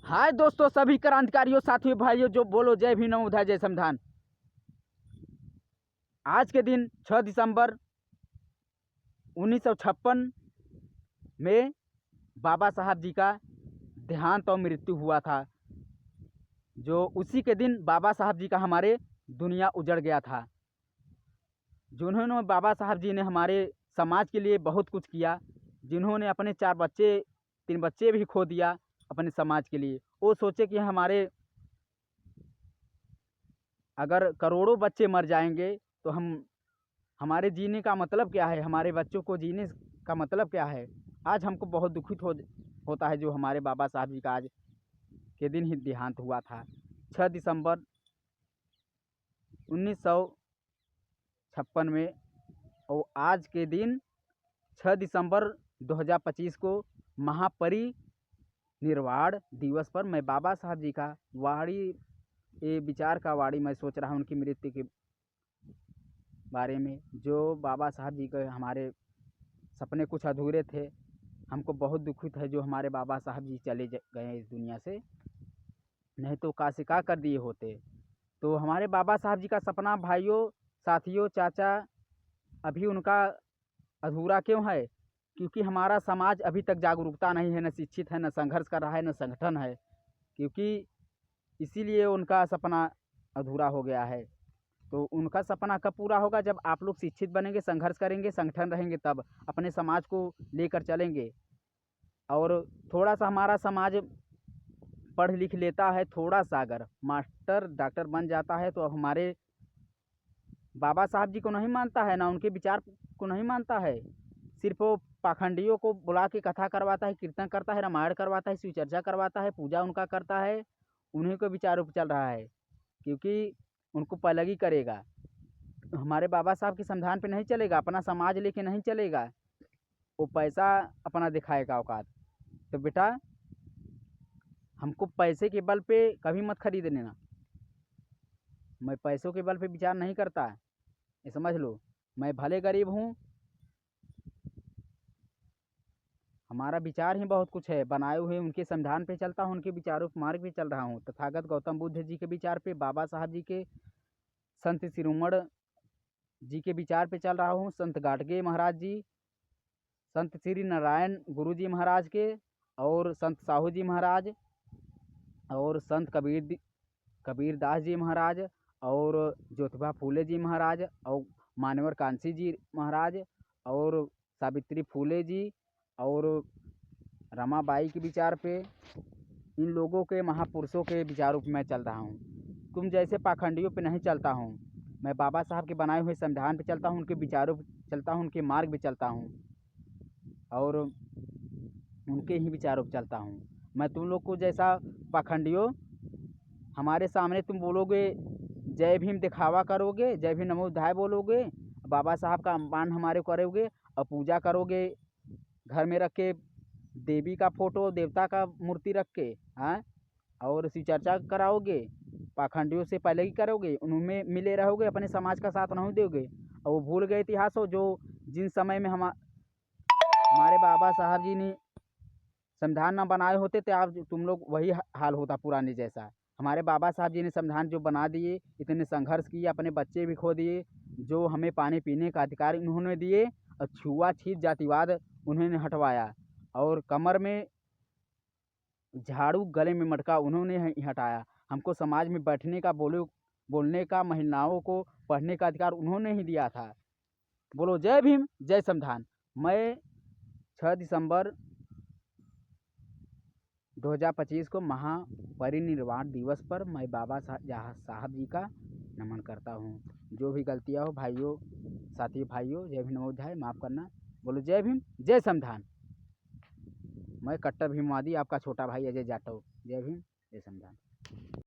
हाय दोस्तों, सभी क्रांतिकारियों, साथियों, भाइयों, जो बोलो जय भीम, नमो बुद्धाय, जय संविधान। आज के दिन 6 दिसंबर 1956 में बाबा साहब जी का देहांत और मृत्यु हुआ था। जो उसी के दिन बाबा साहब जी का हमारे दुनिया उजड़ गया था। जिन्होंने बाबा साहब जी ने हमारे समाज के लिए बहुत कुछ किया, जिन्होंने अपने 3 बच्चे भी खो दिया अपने समाज के लिए। वो सोचे कि हमारे अगर करोड़ों बच्चे मर जाएंगे तो हमारे जीने का मतलब क्या है, हमारे बच्चों को जीने का मतलब क्या है। आज हमको बहुत दुखित होता है जो हमारे बाबा साहब जी का आज के दिन ही देहांत हुआ था। 6 दिसंबर 1956 में। और आज के दिन 6 दिसंबर 2025 को महापरिनिर्वाण दिवस पर मैं बाबा साहब जी का विचार का वाणी मैं सोच रहा हूँ उनकी मृत्यु के बारे में। जो बाबा साहब जी के हमारे सपने कुछ अधूरे थे। हमको बहुत दुखित है जो हमारे बाबा साहब जी चले गए इस दुनिया से, नहीं तो का कर दिए होते। तो हमारे बाबा साहब जी का सपना, भाइयों, साथियों, चाचा, अभी उनका अधूरा क्यों है? क्योंकि हमारा समाज अभी तक जागरूकता नहीं है, न शिक्षित है, न संघर्ष कर रहा है, न संगठन है। क्योंकि इसीलिए उनका सपना अधूरा हो गया है। तो उनका सपना कब पूरा होगा? जब आप लोग शिक्षित बनेंगे, संघर्ष करेंगे, संगठन रहेंगे, तब अपने समाज को लेकर चलेंगे। और थोड़ा सा हमारा समाज पढ़ लिख लेता है, थोड़ा सा अगर मास्टर डॉक्टर बन जाता है तो हमारे बाबा साहब जी को नहीं मानता है, ना उनके विचार को नहीं मानता है। सिर्फ वो पाखंडियों को बुला के कथा करवाता है, कीर्तन करता है, रामायण करवाता है, शिव चर्चा करवाता है, पूजा उनका करता है। उन्हीं को विचार चल रहा है, क्योंकि उनको पलगी करेगा। हमारे बाबा साहब के संविधान पे नहीं चलेगा, अपना समाज लेके नहीं चलेगा। वो पैसा अपना दिखाएगा औकात। तो बेटा, हमको पैसे के बल पे कभी मत खरीद लेना। मैं पैसों के बल पे विचार नहीं करता, ये समझ लो। मैं भले गरीब हूँ, हमारा विचार ही बहुत कुछ है, बनाए हुए उनके संविधान पे चलता हूँ, उनके विचारों के मार्ग पे चल रहा हूँ। तथागत गौतम बुद्ध जी के विचार पे, बाबा साहब जी के, संत शिरोमणि जी के विचार पे चल रहा हूँ। संत गाडगे महाराज जी, संत श्री नारायण गुरु जी महाराज के, और संत साहू जी महाराज, और संत कबीरदास जी महाराज, और ज्योतिबा फूले जी महाराज, और मानवर कांसी जी महाराज, और सावित्री फूले जी, और रमाबाई के विचार पे, इन लोगों के, महापुरुषों के विचारों पे मैं चल रहा हूँ। तुम जैसे पाखंडियों पे नहीं चलता हूँ। मैं बाबा साहब के बनाए हुए संविधान पे चलता हूँ, उनके विचारों पे चलता हूँ, उनके मार्ग पे चलता हूँ, और उनके ही विचारों पे चलता हूँ। मैं तुम लोग को जैसा पाखंडियों, हमारे सामने तुम बोलोगे जय भीम, दिखावा करोगे, जय भीम नमो बुद्धाय बोलोगे, बाबा साहब का अपमान हमारे करोगे, और पूजा करोगे घर में रख के, देवी का फोटो, देवता का मूर्ति रख के, हाँ, और शिव चर्चा कराओगे, पाखंडियों से पहले ही करोगे, उनमें मिले रहोगे, अपने समाज का साथ नहीं दोगे। और वो भूल गए इतिहास हो, जो जिन समय में हमारे बाबा साहब जी ने संविधान न बनाए होते तो आप तुम लोग वही हाल होता पुराने जैसा। हमारे बाबा साहब जी ने संविधान जो बना दिए, इतने संघर्ष किए, अपने बच्चे भी खो दिए, जो हमें पानी पीने का अधिकार उन्होंने दिए, और छुआछूत जातिवाद उन्होंने हटवाया, और कमर में झाड़ू, गले में मटका उन्होंने ही हटाया। हमको समाज में बैठने का, बोलने का, महिलाओं को पढ़ने का अधिकार उन्होंने ही दिया था। बोलो जय भीम, जय संविधान। मैं 6 दिसंबर 2025 को महापरिनिर्वाण दिवस पर मैं बाबा साहब जी का नमन करता हूँ। जो भी गलतियाँ हो भाइयों, साथियों, भाइयों, जय भीम नमो बुद्धाय, माफ़ करना। बोलो जय भीम, जय संविधान। मैं कट्टर भीमवादी, आपका छोटा भाई अजय जाटव। जय भीम, जय संविधान।